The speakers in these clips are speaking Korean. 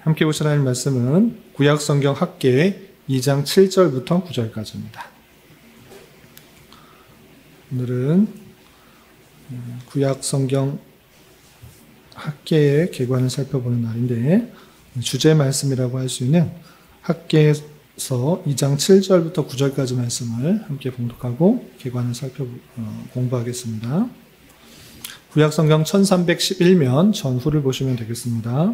함께 보실 하나님 말씀은 구약성경 학계 2장 7절부터 9절까지입니다. 오늘은 구약성경 학계의 개관을 살펴보는 날인데, 주제 말씀이라고 할 수 있는 학계에서 2장 7절부터 9절까지 말씀을 함께 봉독하고 개관을 공부하겠습니다. 구약성경 1311면 전후를 보시면 되겠습니다.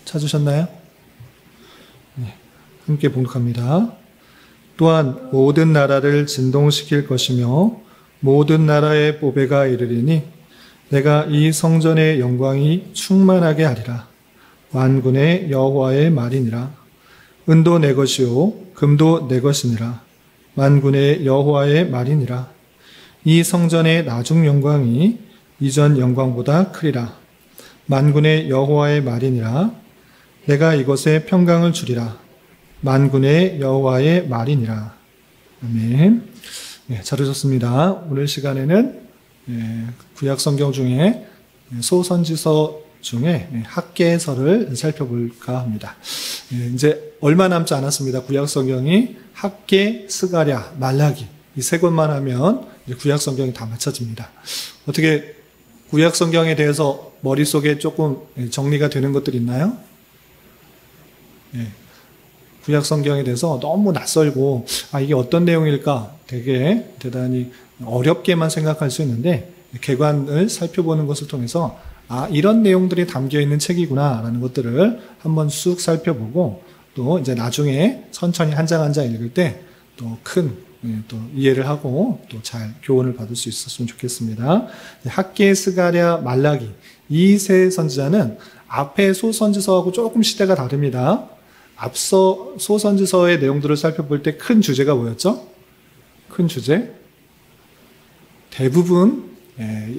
찾으셨나요? 네, 함께 봉독합니다. 또한 모든 나라를 진동시킬 것이며 모든 나라의 보배가 이르리니 내가 이 성전의 영광이 충만하게 하리라. 만군의 여호와의 말이니라. 은도 내 것이요 금도 내 것이니라. 만군의 여호와의 말이니라. 이 성전의 나중 영광이 이전 영광보다 크리라. 만군의 여호와의 말이니라. 내가 이곳에 평강을 주리라. 만군의 여호와의 말이니라. 아멘. 네, 잘 오셨습니다. 오늘 시간에는 구약성경 중에 소선지서 중에 학계서를 살펴볼까 합니다. 이제 얼마 남지 않았습니다. 구약성경이 학계, 스가랴, 말라기 이 세 권만 하면 구약성경이 다 마쳐집니다. 어떻게 구약성경에 대해서 머릿속에 조금 정리가 되는 것들이 있나요? 구약성경에 대해서 너무 낯설고 이게 어떤 내용일까 되게 대단히 어렵게만 생각할 수 있는데, 개관을 살펴보는 것을 통해서 이런 내용들이 담겨있는 책이구나 라는 것들을 한번 쑥 살펴보고, 또 이제 나중에 천천히 한 장 한 장 읽을 때 또 큰 또 이해를 하고 또 잘 교훈을 받을 수 있었으면 좋겠습니다. 학계, 스가랴, 말라기 이 세 선지자는 앞에 소선지서하고 조금 시대가 다릅니다. 앞서 소선지서의 내용들을 살펴볼 때 큰 주제가 뭐였죠? 큰 주제? 대부분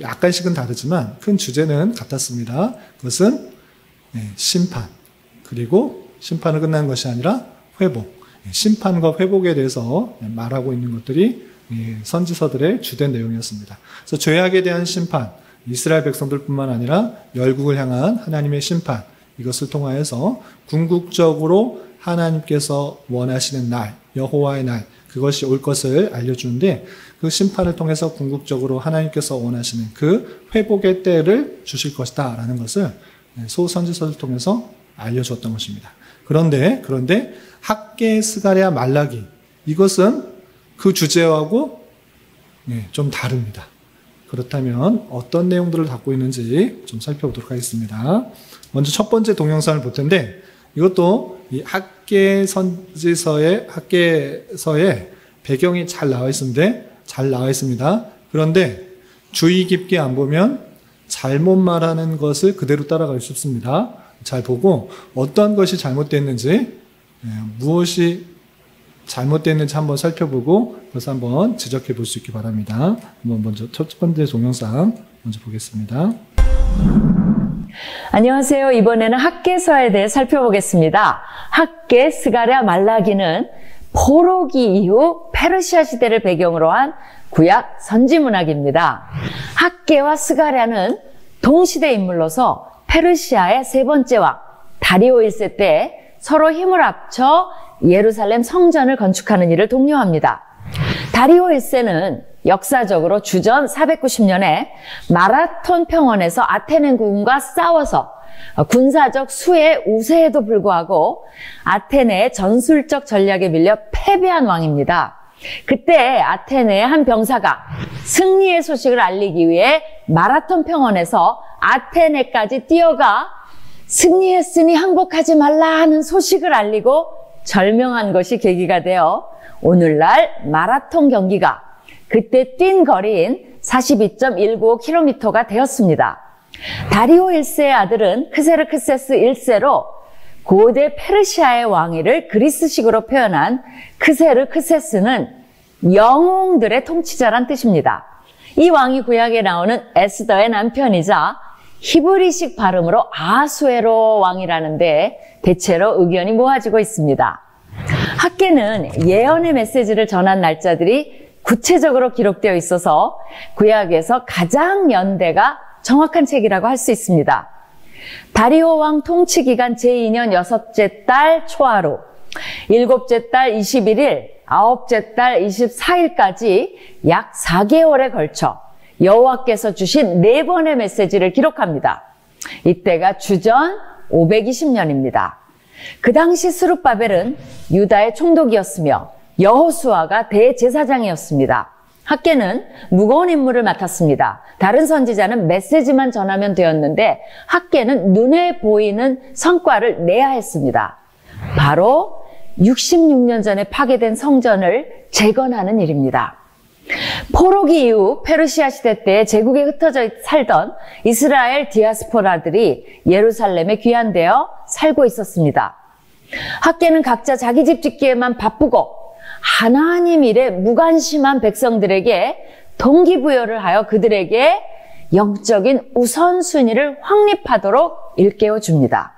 약간씩은 다르지만 큰 주제는 같았습니다. 그것은 심판, 그리고 심판은 끝난 것이 아니라 회복, 심판과 회복에 대해서 말하고 있는 것들이 선지서들의 주된 내용이었습니다. 그래서 죄악에 대한 심판, 이스라엘 백성들뿐만 아니라 열국을 향한 하나님의 심판, 이것을 통하여서 궁극적으로 하나님께서 원하시는 날, 여호와의 날, 그것이 올 것을 알려주는데, 그 심판을 통해서 궁극적으로 하나님께서 원하시는 그 회복의 때를 주실 것이다 라는 것을 소선지서를 통해서 알려주었던 것입니다. 그런데 학계, 스가랴, 말라기 이것은 그 주제하고 좀 다릅니다. 그렇다면 어떤 내용들을 담고 있는지 좀 살펴보도록 하겠습니다. 먼저 첫 번째 동영상을 볼 텐데, 이것도 이 학계서의 배경이 잘 나와 있습니다. 그런데 주의 깊게 안 보면 잘못 말하는 것을 그대로 따라갈 수 없습니다. 잘 보고 어떤 것이 잘못됐는지, 무엇이 잘못됐는지 한번 살펴보고 그래서 한번 지적해 볼 수 있기 바랍니다. 한번 먼저 첫 번째 동영상 먼저 보겠습니다. 안녕하세요. 이번에는 학계서에 대해 살펴보겠습니다. 학계, 스가랴, 말라기는 포로기 이후 페르시아 시대를 배경으로 한 구약 선지문학입니다. 학계와 스가랴는 동시대 인물로서 페르시아의 세 번째 왕 다리오 1세 때 서로 힘을 합쳐 예루살렘 성전을 건축하는 일을 독려합니다. 다리오 1세는 역사적으로 주전 490년에 마라톤 평원에서 아테네군과 싸워서 군사적 수의 우세에도 불구하고 아테네의 전술적 전략에 밀려 패배한 왕입니다. 그때 아테네의 한 병사가 승리의 소식을 알리기 위해 마라톤 평원에서 아테네까지 뛰어가 승리했으니 항복하지 말라 하는 소식을 알리고 절명한 것이 계기가 되어 오늘날 마라톤 경기가 그때 뛴 거리인 42.195km가 되었습니다. 다리오 1세의 아들은 크세르크세스 1세로 고대 페르시아의 왕위를 그리스식으로 표현한 크세르크세스는 영웅들의 통치자란 뜻입니다. 이 왕이 구약에 나오는 에스더의 남편이자 히브리식 발음으로 아수에로 왕이라는데 대체로 의견이 모아지고 있습니다. 학계는 예언의 메시지를 전한 날짜들이 구체적으로 기록되어 있어서 구약에서 가장 연대가 정확한 책이라고 할 수 있습니다. 다리오 왕 통치 기간 제2년 6째 달 초하루, 7째 달 21일, 9째 달 24일까지 약 4개월에 걸쳐 여호와께서 주신 4번의 메시지를 기록합니다. 이때가 주전 520년입니다. 그 당시 스룹바벨은 유다의 총독이었으며 여호수아가 대제사장이었습니다. 학개는 무거운 임무를 맡았습니다. 다른 선지자는 메시지만 전하면 되었는데 학개는 눈에 보이는 성과를 내야 했습니다. 바로 66년 전에 파괴된 성전을 재건하는 일입니다. 포로기 이후 페르시아 시대 때 제국에 흩어져 살던 이스라엘 디아스포라들이 예루살렘에 귀환되어 살고 있었습니다. 학개는 각자 자기 집 짓기에만 바쁘고 하나님 일에 무관심한 백성들에게 동기부여를 하여 그들에게 영적인 우선순위를 확립하도록 일깨워 줍니다.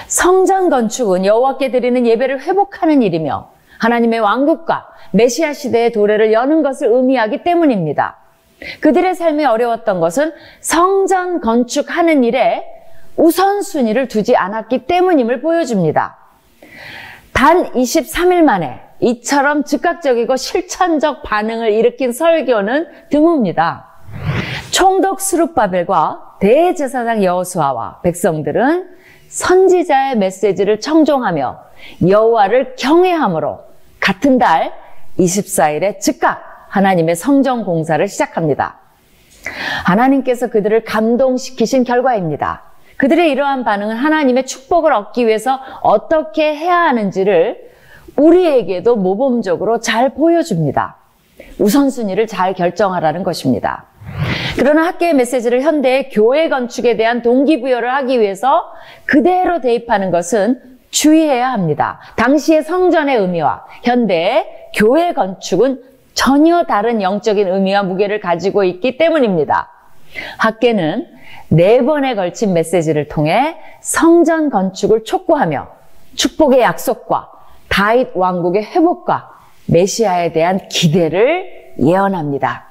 성전 건축은 여호와께 드리는 예배를 회복하는 일이며 하나님의 왕국과 메시아 시대의 도래를 여는 것을 의미하기 때문입니다. 그들의 삶이 어려웠던 것은 성전 건축하는 일에 우선순위를 두지 않았기 때문임을 보여줍니다. 단 23일 만에 이처럼 즉각적이고 실천적 반응을 일으킨 설교는 드뭅니다. 총독 스룹바벨과 대제사장 여호수아와 백성들은 선지자의 메시지를 청종하며 여호와를 경외함으로 같은 달 24일에 즉각 하나님의 성전 공사를 시작합니다. 하나님께서 그들을 감동시키신 결과입니다. 그들의 이러한 반응은 하나님의 축복을 얻기 위해서 어떻게 해야 하는지를 우리에게도 모범적으로 잘 보여줍니다. 우선순위를 잘 결정하라는 것입니다. 그러나 학개의 메시지를 현대의 교회 건축에 대한 동기부여를 하기 위해서 그대로 대입하는 것은 주의해야 합니다. 당시의 성전의 의미와 현대의 교회 건축은 전혀 다른 영적인 의미와 무게를 가지고 있기 때문입니다. 학개는 4번에 걸친 메시지를 통해 성전 건축을 촉구하며 축복의 약속과 다윗 왕국의 회복과 메시아에 대한 기대를 예언합니다.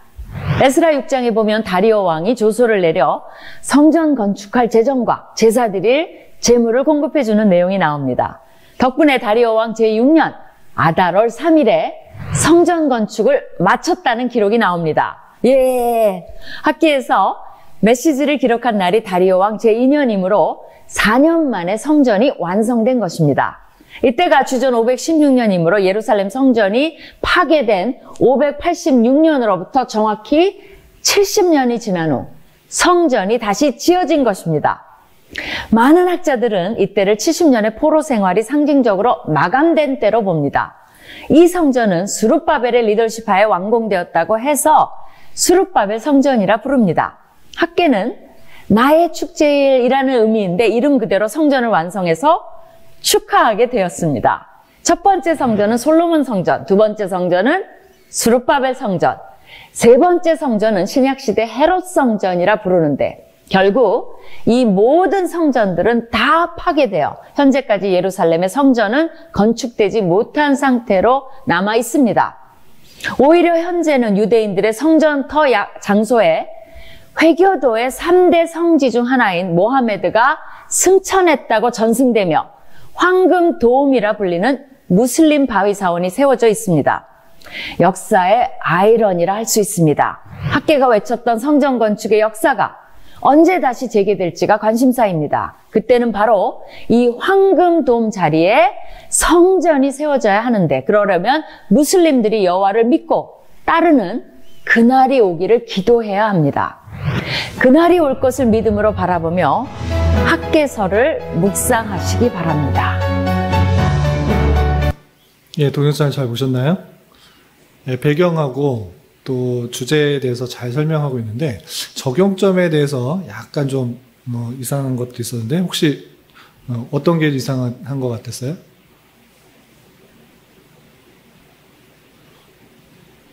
에스라 6장에 보면 다리오 왕이 조소를 내려 성전 건축할 재정과 제사 드릴 재물을 공급해주는 내용이 나옵니다. 덕분에 다리오 왕 제6년 아달월 3일에 성전 건축을 마쳤다는 기록이 나옵니다. 예, 학기에서 메시지를 기록한 날이 다리오 왕 제2년이므로 4년 만에 성전이 완성된 것입니다. 이때가 주전 516년이므로 예루살렘 성전이 파괴된 586년으로부터 정확히 70년이 지난 후 성전이 다시 지어진 것입니다. 많은 학자들은 이때를 70년의 포로 생활이 상징적으로 마감된 때로 봅니다. 이 성전은 스룹바벨의 리더십하에 완공되었다고 해서 스룹바벨 성전이라 부릅니다. 학개는 나의 축제일이라는 의미인데 이름 그대로 성전을 완성해서 축하하게 되었습니다. 첫 번째 성전은 솔로몬 성전, 두 번째 성전은 스룹바벨 성전, 세 번째 성전은 신약시대 헤롯 성전이라 부르는데 결국 이 모든 성전들은 다 파괴되어 현재까지 예루살렘의 성전은 건축되지 못한 상태로 남아 있습니다. 오히려 현재는 유대인들의 성전터 장소에 회교도의 3대 성지 중 하나인 모하메드가 승천했다고 전승되며 황금 도움이라 불리는 무슬림 바위 사원이 세워져 있습니다. 역사의 아이러니라 할 수 있습니다. 학개가 외쳤던 성전 건축의 역사가 언제 다시 재개될지가 관심사입니다. 그때는 바로 이 황금 돔 자리에 성전이 세워져야 하는데 그러려면 무슬림들이 여호와를 믿고 따르는 그날이 오기를 기도해야 합니다. 그날이 올 것을 믿음으로 바라보며 학개서를 묵상하시기 바랍니다. 예, 동영상 잘 보셨나요? 예, 배경하고 또 주제에 대해서 잘 설명하고 있는데 적용점에 대해서 약간 좀 이상한 것도 있었는데 혹시 어떤 게 이상한 것 같았어요?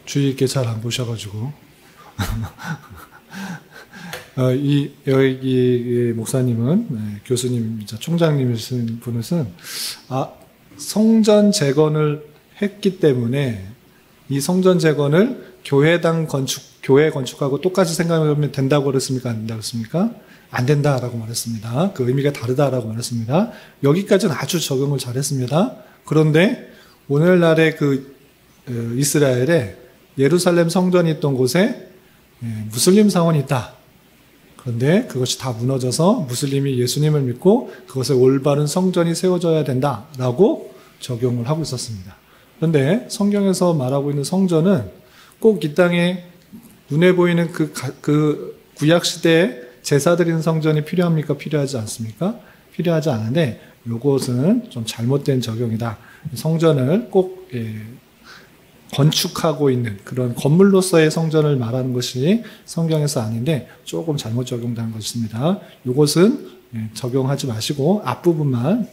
주의 있게 잘 안 보셔가지고 여기 목사님은 교수님이자 총장님이신 분은 성전 재건을 했기 때문에 이 성전 재건을 교회 건축하고 똑같이 생각하면 된다고 그랬습니까? 안 된다고 그랬습니까? 안 된다라고 말했습니다. 그 의미가 다르다라고 말했습니다. 여기까지는 아주 적용을 잘했습니다. 그런데 오늘날의 이스라엘에 예루살렘 성전이 있던 곳에 무슬림 사원이 있다. 그런데 그것이 다 무너져서 무슬림이 예수님을 믿고 그것에 올바른 성전이 세워져야 된다라고 적용을 하고 있었습니다. 그런데 성경에서 말하고 있는 성전은 꼭 이 땅에 눈에 보이는 그 구약 시대에 제사 드리는 성전이 필요합니까? 필요하지 않습니까? 필요하지 않은데 이것은 좀 잘못된 적용이다. 성전을 꼭 건축하고 있는 그런 건물로서의 성전을 말하는 것이 성경에서 아닌데 조금 잘못 적용된 것입니다. 이것은 적용하지 마시고 앞부분만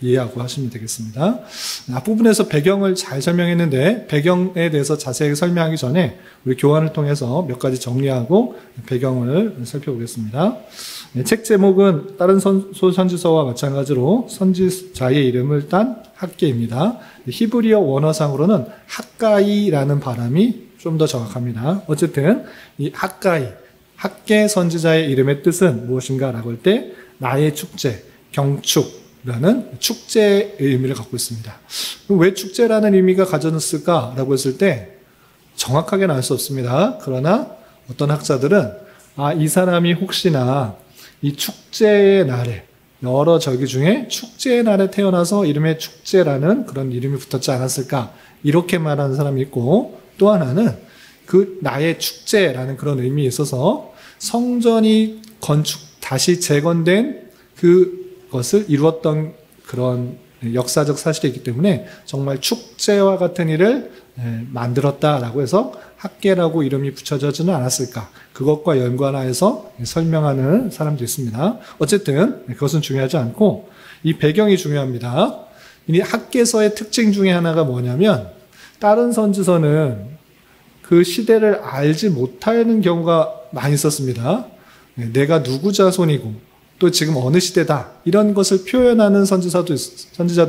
이해하고 하시면 되겠습니다. 앞부분에서 배경을 잘 설명했는데 배경에 대해서 자세히 설명하기 전에 우리 교환을 통해서 몇 가지 정리하고 배경을 살펴보겠습니다. 책 제목은 다른 선지서와 마찬가지로 선지자의 이름을 딴 학계입니다. 히브리어 원어상으로는 학가이라는 발음이 좀 더 정확합니다. 어쨌든 이 학계 선지자의 이름의 뜻은 무엇인가라고 할 때 나의 축제, 경축라는 축제의 의미를 갖고 있습니다. 왜 축제라는 의미가 가져졌을까라고 했을 때 정확하게는 알 수 없습니다. 그러나 어떤 학자들은 이 사람이 혹시나 이 축제의 날에 여러 절기 중에 축제의 날에 태어나서 이름에 축제라는 그런 이름이 붙었지 않았을까 이렇게 말하는 사람이 있고 또 하나는 그 나의 축제라는 그런 의미에 있어서 성전이 다시 재건된 그것을 이루었던 그런 역사적 사실이 있기 때문에 정말 축제와 같은 일을 만들었다라고 해서 학계라고 이름이 붙여지지는 않았을까. 그것과 연관하여서 설명하는 사람도 있습니다. 어쨌든 그것은 중요하지 않고 이 배경이 중요합니다. 이 학계서의 특징 중에 하나가 뭐냐면 다른 선지서는 그 시대를 알지 못하는 경우가 많이 있었습니다. 내가 누구 자손이고 또 지금 어느 시대다 이런 것을 표현하는 선지자도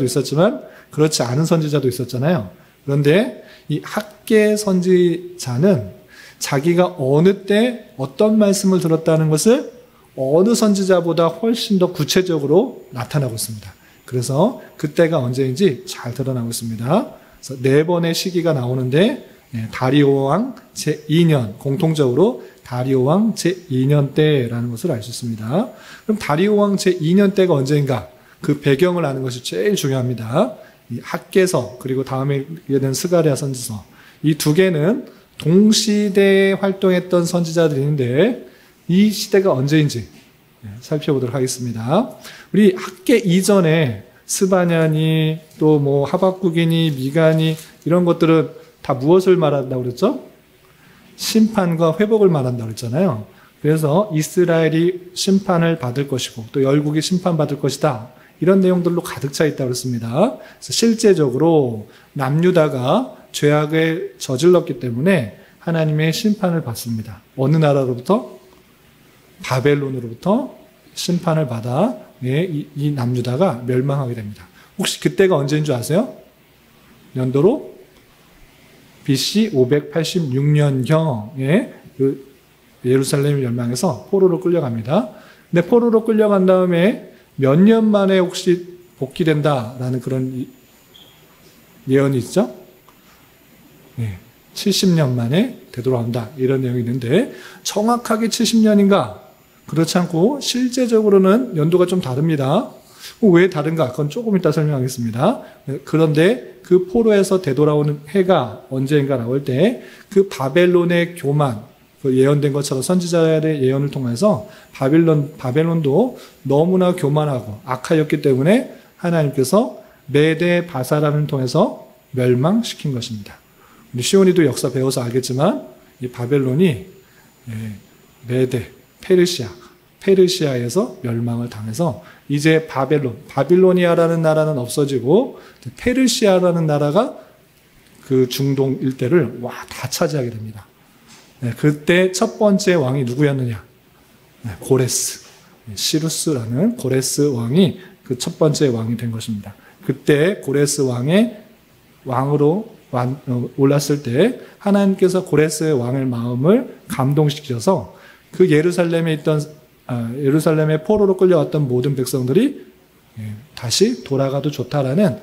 있었지만 그렇지 않은 선지자도 있었잖아요. 그런데 이 학계 선지자는 자기가 어느 때 어떤 말씀을 들었다는 것을 어느 선지자보다 훨씬 더 구체적으로 나타나고 있습니다. 그래서 그때가 언제인지 잘 드러나고 있습니다. 그래서 4번의 시기가 나오는데 다리오 왕 제2년 공통적으로 다리오 왕 제2년 때라는 것을 알 수 있습니다. 그럼 다리오 왕 제2년 때가 언제인가? 그 배경을 아는 것이 제일 중요합니다. 이 학계서 그리고 다음에 된 스가랴 선지서 이 두 개는 동시대에 활동했던 선지자들인데 이 시대가 언제인지 살펴보도록 하겠습니다. 우리 학계 이전에 스바냐니 또 뭐 하박국이니 미가니 이런 것들은 다 무엇을 말한다고 그랬죠? 심판과 회복을 말한다고 그랬잖아요. 그래서 이스라엘이 심판을 받을 것이고 또 열국이 심판받을 것이다. 이런 내용들로 가득 차 있다고 그랬습니다. 그래서 실제적으로 남유다가 죄악을 저질렀기 때문에 하나님의 심판을 받습니다. 어느 나라로부터? 바벨론으로부터 심판을 받아 이 남유다가 멸망하게 됩니다. 혹시 그때가 언제인 줄 아세요? 연도로 BC 586년경에 그 예루살렘이 멸망해서 포로로 끌려갑니다. 근데 포로로 끌려간 다음에 몇 년 만에 혹시 복귀된다라는 그런 예언이 있죠? 70년 만에 되돌아온다. 이런 내용이 있는데 정확하게 70년인가? 그렇지 않고 실제적으로는 연도가 좀 다릅니다. 왜 다른가? 그건 조금 이따 설명하겠습니다. 그런데 그 포로에서 되돌아오는 해가 언제인가 나올 때 그 바벨론의 교만, 그 예언된 것처럼 선지자의 예언을 통해서 바벨론도 너무나 교만하고 악하였기 때문에 하나님께서 메대 바사람을 통해서 멸망시킨 것입니다. 우리 시온이도 역사 배워서 알겠지만 이 바벨론이 메대, 페르시아에서 멸망을 당해서 이제 바빌로니아라는 나라는 없어지고 페르시아라는 나라가 그 중동 일대를 다 차지하게 됩니다. 그때 첫 번째 왕이 누구였느냐? 고레스, 시루스라는 고레스 왕이 그 첫 번째 왕이 된 것입니다. 그때 고레스 왕의 왕으로 올랐을 때 하나님께서 고레스의 왕의 마음을 감동시켜서 그 예루살렘에 있던 예루살렘의 포로로 끌려왔던 모든 백성들이 다시 돌아가도 좋다라는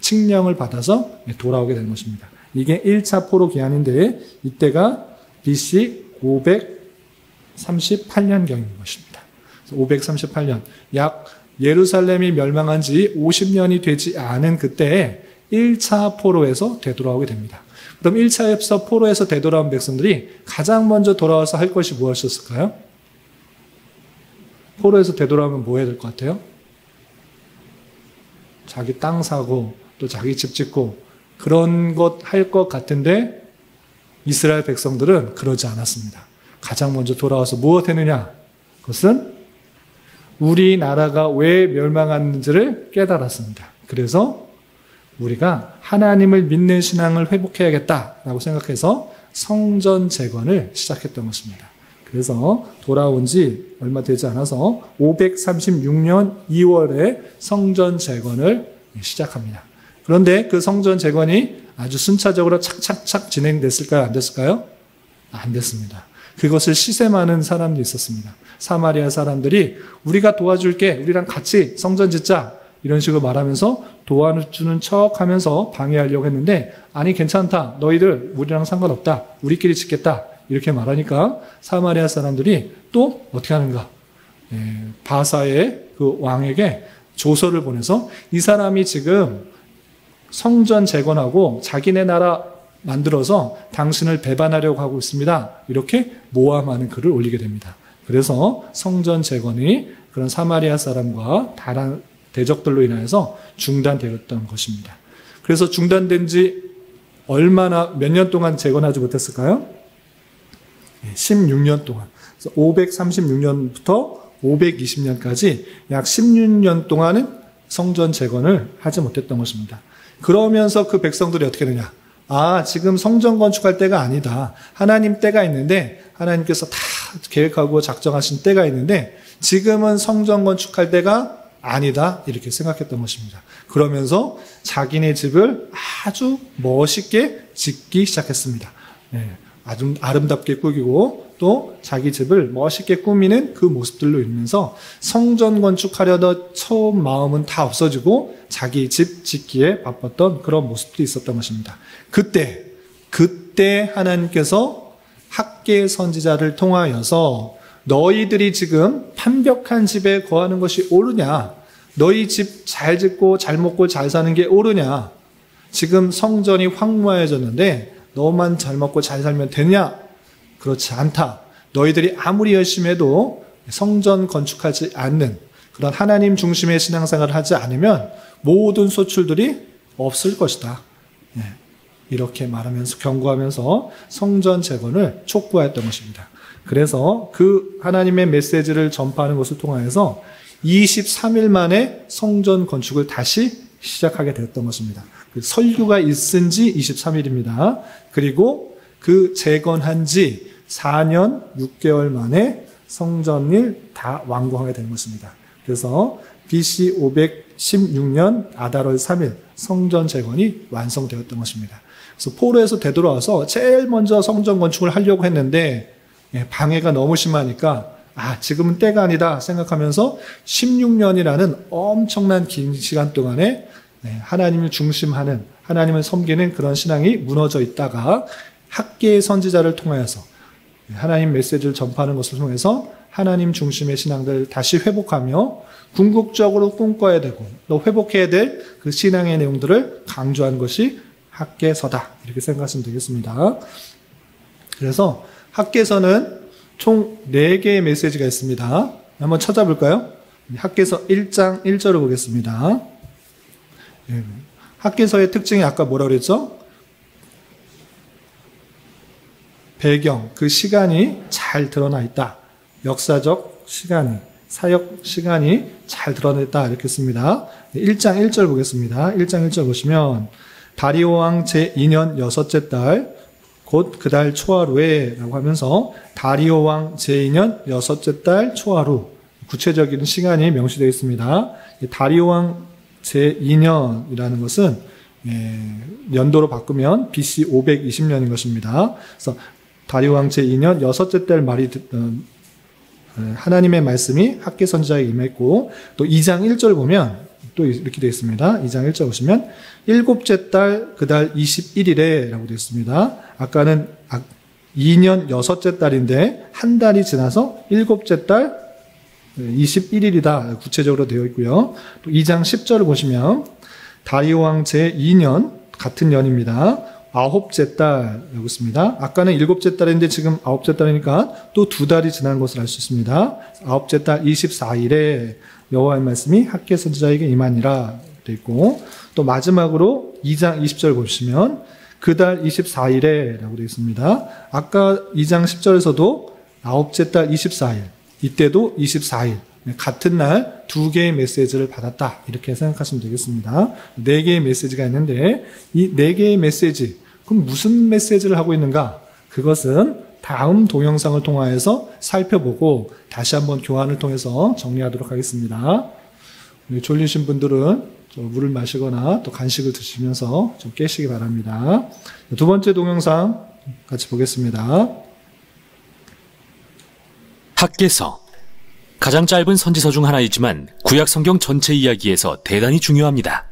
칙령을 받아서 돌아오게 된 것입니다. 이게 1차 포로 기한인데 이때가 BC 538년경인 것입니다. 538년, 약 예루살렘이 멸망한 지 50년이 되지 않은 그때에 1차 포로에서 되돌아오게 됩니다. 그럼 1차에서 포로에서 되돌아온 백성들이 가장 먼저 돌아와서 할 것이 무엇이었을까요? 포로에서 되돌아오면 뭐 해야 될 것 같아요? 자기 땅 사고 또 자기 집 짓고 그런 것 할 것 같은데 이스라엘 백성들은 그러지 않았습니다. 가장 먼저 돌아와서 무엇 했느냐? 그것은 우리나라가 왜 멸망하는지를 깨달았습니다. 그래서 우리가 하나님을 믿는 신앙을 회복해야겠다라고 생각해서 성전 재건을 시작했던 것입니다. 그래서 돌아온 지 얼마 되지 않아서 536년 2월에 성전 재건을 시작합니다. 그런데 그 성전 재건이 아주 순차적으로 착착착 진행됐을까요? 안 됐을까요? 안 됐습니다. 그것을 시샘하는 사람도 있었습니다. 사마리아 사람들이 우리가 도와줄게, 우리랑 같이 성전 짓자 이런 식으로 말하면서 도와주는 척 하면서 방해하려고 했는데 아니 괜찮다, 너희들 우리랑 상관없다, 우리끼리 짓겠다 이렇게 말하니까 사마리아 사람들이 또 어떻게 하는가? 바사의 그 왕에게 조서를 보내서 이 사람이 지금 성전 재건하고 자기네 나라 만들어서 당신을 배반하려고 하고 있습니다. 이렇게 모함하는 글을 올리게 됩니다. 그래서 성전 재건이 그런 사마리아 사람과 다른 대적들로 인해서 중단되었던 것입니다. 그래서 중단된 지 얼마나 몇 년 동안 재건하지 못했을까요? 16년 동안. 536년부터 520년까지 약 16년 동안은 성전 재건을 하지 못했던 것입니다. 그러면서 그 백성들이 어떻게 되냐? 아, 지금 성전 건축할 때가 아니다. 하나님 때가 있는데 하나님께서 다 계획하고 작정하신 때가 있는데 지금은 성전 건축할 때가 아니다. 이렇게 생각했던 것입니다. 그러면서 자기네 집을 아주 멋있게 짓기 시작했습니다. 아주 아름답게 꾸기고 또 자기 집을 멋있게 꾸미는 그 모습들로 있면서 성전 건축하려던 처음 마음은 다 없어지고 자기 집 짓기에 바빴던 그런 모습도 있었던 것입니다. 그때 하나님께서 학개 선지자를 통하여서 너희들이 지금 완벽한 집에 거하는 것이 옳으냐? 너희 집 잘 짓고 잘 먹고 잘 사는 게 옳으냐? 지금 성전이 황무해졌는데 너만 잘 먹고 잘 살면 되냐? 그렇지 않다. 너희들이 아무리 열심히 해도 성전 건축하지 않는 그런 하나님 중심의 신앙생활을 하지 않으면 모든 소출들이 없을 것이다. 이렇게 말하면서 경고하면서 성전 재건을 촉구하였던 것입니다. 그래서 그 하나님의 메시지를 전파하는 것을 통하여서 23일 만에 성전 건축을 다시 시작하게 되었던 것입니다. 설교가 있은 지 23일입니다. 그리고 그 재건한 지 4년 6개월 만에 성전을 다 완공하게 된 것입니다. 그래서 BC 516년 아달월 3일 성전 재건이 완성되었던 것입니다. 그래서 포로에서 되돌아와서 제일 먼저 성전 건축을 하려고 했는데 방해가 너무 심하니까 지금은 때가 아니다 생각하면서 16년이라는 엄청난 긴 시간 동안에 하나님을 중심하는, 하나님을 섬기는 그런 신앙이 무너져 있다가 학개의 선지자를 통하여서 하나님 메시지를 전파하는 것을 통해서 하나님 중심의 신앙들을 다시 회복하며 궁극적으로 꿈꿔야 되고 또 회복해야 될 그 신앙의 내용들을 강조하는 것이 학개서다. 이렇게 생각하시면 되겠습니다. 그래서 학개서는 총 4개의 메시지가 있습니다. 한번 찾아볼까요? 학개서 1장 1절을 보겠습니다. 학개서의 특징이 아까 뭐라고 그랬죠? 배경, 그 시간이 잘 드러나 있다. 역사적 시간이, 사역 시간이 잘 드러냈다. 이렇게 씁니다. 1장 1절 보겠습니다. 1장 1절 보시면 다리오 왕 제2년 6째 달 곧 그 달 초하루에 라고 하면서 다리오 왕 제2년 6째 달 초하루, 구체적인 시간이 명시되어 있습니다. 다리오 왕 제2년이라는 것은 연도로 바꾸면 BC 520년인 것입니다. 그래서 다리오 왕 제2년 6째 달 말이 하나님의 말씀이 학개 선지자에게 임했고, 또 2장 1절 보면 또 이렇게 되어 있습니다. 2장 1절 보시면 일곱째 달 그달 21일에 라고 되어 있습니다. 아까는 2년 여섯째 달인데 한 달이 지나서 일곱째 달 21일이다 구체적으로 되어 있고요. 또 2장 10절을 보시면 다리오 왕 제2년 같은 년입니다. 아홉째 달이라고 있습니다. 아까는 일곱째 달인데 지금 아홉째 달이니까 또 두 달이 지난 것을 알 수 있습니다. 아홉째 달 24일에 여호와의 말씀이 학개 선지자에게 임하니라 되어 있고, 또 마지막으로 2장 20절 보시면 그달 24일에 라고 되어 있습니다. 아까 2장 10절에서도 아홉째 달 24일, 이때도 24일, 같은 날 두 개의 메시지를 받았다 이렇게 생각하시면 되겠습니다. 네 개의 메시지가 있는데 이 네 개의 메시지, 그럼 무슨 메시지를 하고 있는가? 그것은 다음 동영상을 통하여서 살펴보고 다시 한번 교환을 통해서 정리하도록 하겠습니다. 졸리신 분들은 물을 마시거나 또 간식을 드시면서 좀 깨시기 바랍니다. 두 번째 동영상 같이 보겠습니다. 학개서, 가장 짧은 선지서 중 하나이지만 구약 성경 전체 이야기에서 대단히 중요합니다.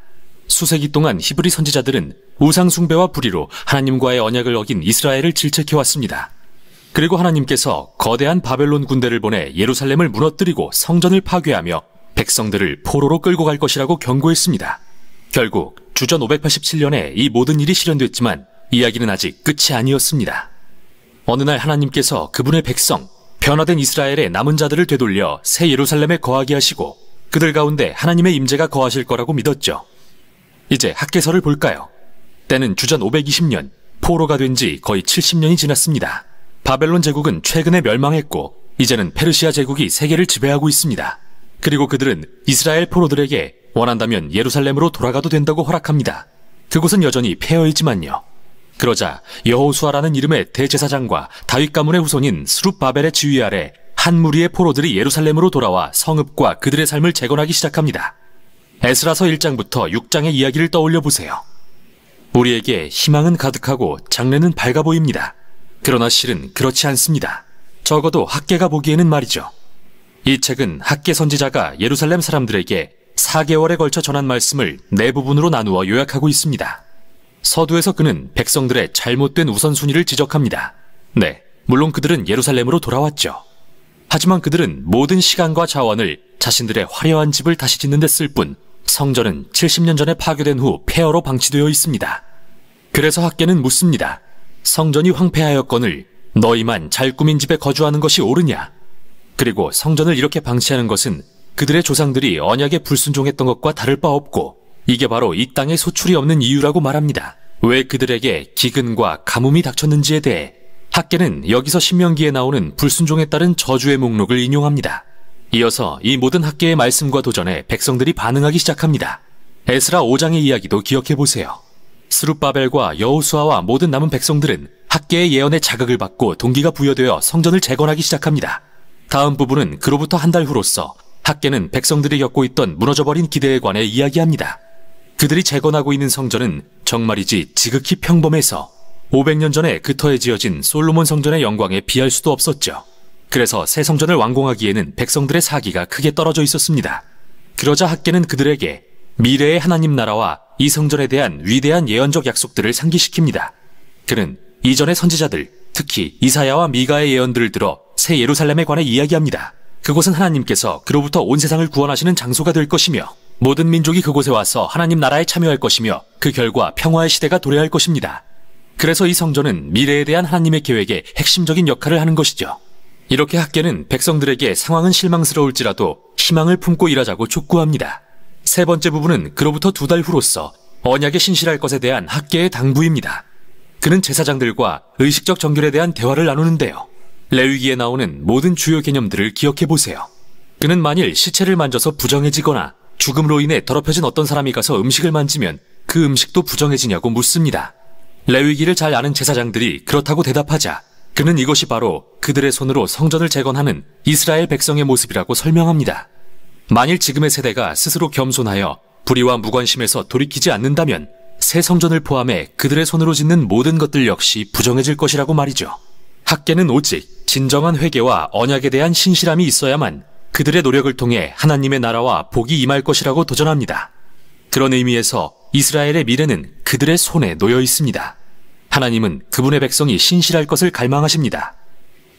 수세기 동안 히브리 선지자들은 우상 숭배와 불의로 하나님과의 언약을 어긴 이스라엘을 질책해왔습니다. 그리고 하나님께서 거대한 바벨론 군대를 보내 예루살렘을 무너뜨리고 성전을 파괴하며 백성들을 포로로 끌고 갈 것이라고 경고했습니다. 결국 주전 587년에 이 모든 일이 실현됐지만 이야기는 아직 끝이 아니었습니다. 어느 날 하나님께서 그분의 백성, 변화된 이스라엘의 남은 자들을 되돌려 새 예루살렘에 거하게 하시고 그들 가운데 하나님의 임재가 거하실 거라고 믿었죠. 이제 학개서를 볼까요? 때는 주전 520년, 포로가 된 지 거의 70년이 지났습니다. 바벨론 제국은 최근에 멸망했고 이제는 페르시아 제국이 세계를 지배하고 있습니다. 그리고 그들은 이스라엘 포로들에게 원한다면 예루살렘으로 돌아가도 된다고 허락합니다. 그곳은 여전히 폐허이지만요. 그러자 여호수아라는 이름의 대제사장과 다윗 가문의 후손인 스룹바벨의 지휘 아래 한 무리의 포로들이 예루살렘으로 돌아와 성읍과 그들의 삶을 재건하기 시작합니다. 에스라서 1장부터 6장의 이야기를 떠올려 보세요. 우리에게 희망은 가득하고 장래는 밝아 보입니다. 그러나 실은 그렇지 않습니다. 적어도 학개가 보기에는 말이죠. 이 책은 학개 선지자가 예루살렘 사람들에게 4개월에 걸쳐 전한 말씀을 네 부분으로 나누어 요약하고 있습니다. 서두에서 그는 백성들의 잘못된 우선순위를 지적합니다. 네, 물론 그들은 예루살렘으로 돌아왔죠. 하지만 그들은 모든 시간과 자원을 자신들의 화려한 집을 다시 짓는 데 쓸 뿐 성전은 70년 전에 파괴된 후 폐허로 방치되어 있습니다. 그래서 학개는 묻습니다. 성전이 황폐하였거늘 너희만 잘 꾸민 집에 거주하는 것이 옳으냐? 그리고 성전을 이렇게 방치하는 것은 그들의 조상들이 언약에 불순종했던 것과 다를 바 없고 이게 바로 이 땅에 소출이 없는 이유라고 말합니다. 왜 그들에게 기근과 가뭄이 닥쳤는지에 대해 학개는 여기서 신명기에 나오는 불순종에 따른 저주의 목록을 인용합니다. 이어서 이 모든 학개의 말씀과 도전에 백성들이 반응하기 시작합니다. 에스라 5장의 이야기도 기억해보세요. 스룹바벨과 여호수아와 모든 남은 백성들은 학개의 예언에 자극을 받고 동기가 부여되어 성전을 재건하기 시작합니다. 다음 부분은 그로부터 한 달 후로서 학개는 백성들이 겪고 있던 무너져버린 기대에 관해 이야기합니다. 그들이 재건하고 있는 성전은 정말이지 지극히 평범해서 500년 전에 그 터에 지어진 솔로몬 성전의 영광에 비할 수도 없었죠. 그래서 새 성전을 완공하기에는 백성들의 사기가 크게 떨어져 있었습니다. 그러자 학개는 그들에게 미래의 하나님 나라와 이 성전에 대한 위대한 예언적 약속들을 상기시킵니다. 그는 이전의 선지자들, 특히 이사야와 미가의 예언들을 들어 새 예루살렘에 관해 이야기합니다. 그곳은 하나님께서 그로부터 온 세상을 구원하시는 장소가 될 것이며 모든 민족이 그곳에 와서 하나님 나라에 참여할 것이며 그 결과 평화의 시대가 도래할 것입니다. 그래서 이 성전은 미래에 대한 하나님의 계획에 핵심적인 역할을 하는 것이죠. 이렇게 학개는 백성들에게 상황은 실망스러울지라도 희망을 품고 일하자고 촉구합니다. 세 번째 부분은 그로부터 2달 후로서 언약에 신실할 것에 대한 학개의 당부입니다. 그는 제사장들과 의식적 정결에 대한 대화를 나누는데요. 레위기에 나오는 모든 주요 개념들을 기억해보세요. 그는 만일 시체를 만져서 부정해지거나 죽음으로 인해 더럽혀진 어떤 사람이 가서 음식을 만지면 그 음식도 부정해지냐고 묻습니다. 레위기를 잘 아는 제사장들이 그렇다고 대답하자 그는 이것이 바로 그들의 손으로 성전을 재건하는 이스라엘 백성의 모습이라고 설명합니다. 만일 지금의 세대가 스스로 겸손하여 불의와 무관심에서 돌이키지 않는다면 새 성전을 포함해 그들의 손으로 짓는 모든 것들 역시 부정해질 것이라고 말이죠. 학개는 오직 진정한 회개와 언약에 대한 신실함이 있어야만 그들의 노력을 통해 하나님의 나라와 복이 임할 것이라고 도전합니다. 그런 의미에서 이스라엘의 미래는 그들의 손에 놓여 있습니다. 하나님은 그분의 백성이 신실할 것을 갈망하십니다.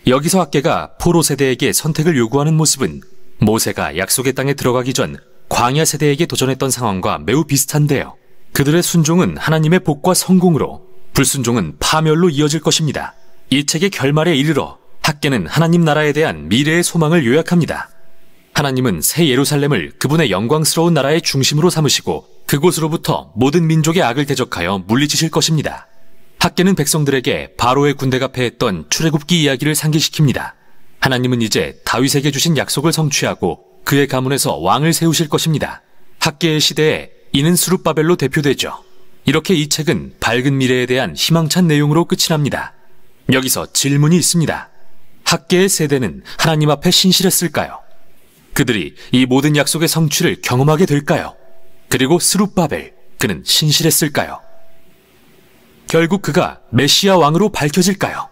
여기서 학개가 포로 세대에게 선택을 요구하는 모습은 모세가 약속의 땅에 들어가기 전 광야 세대에게 도전했던 상황과 매우 비슷한데요. 그들의 순종은 하나님의 복과 성공으로, 불순종은 파멸로 이어질 것입니다. 이 책의 결말에 이르러 학개는 하나님 나라에 대한 미래의 소망을 요약합니다. 하나님은 새 예루살렘을 그분의 영광스러운 나라의 중심으로 삼으시고 그곳으로부터 모든 민족의 악을 대적하여 물리치실 것입니다. 학개는 백성들에게 바로의 군대가 패했던 출애굽기 이야기를 상기시킵니다. 하나님은 이제 다윗에게 주신 약속을 성취하고 그의 가문에서 왕을 세우실 것입니다. 학개의 시대에 이는 스룹바벨로 대표되죠. 이렇게 이 책은 밝은 미래에 대한 희망찬 내용으로 끝이 납니다. 여기서 질문이 있습니다. 학개의 세대는 하나님 앞에 신실했을까요? 그들이 이 모든 약속의 성취를 경험하게 될까요? 그리고 스룹바벨, 그는 신실했을까요? 결국 그가 메시아 왕으로 밝혀질까요?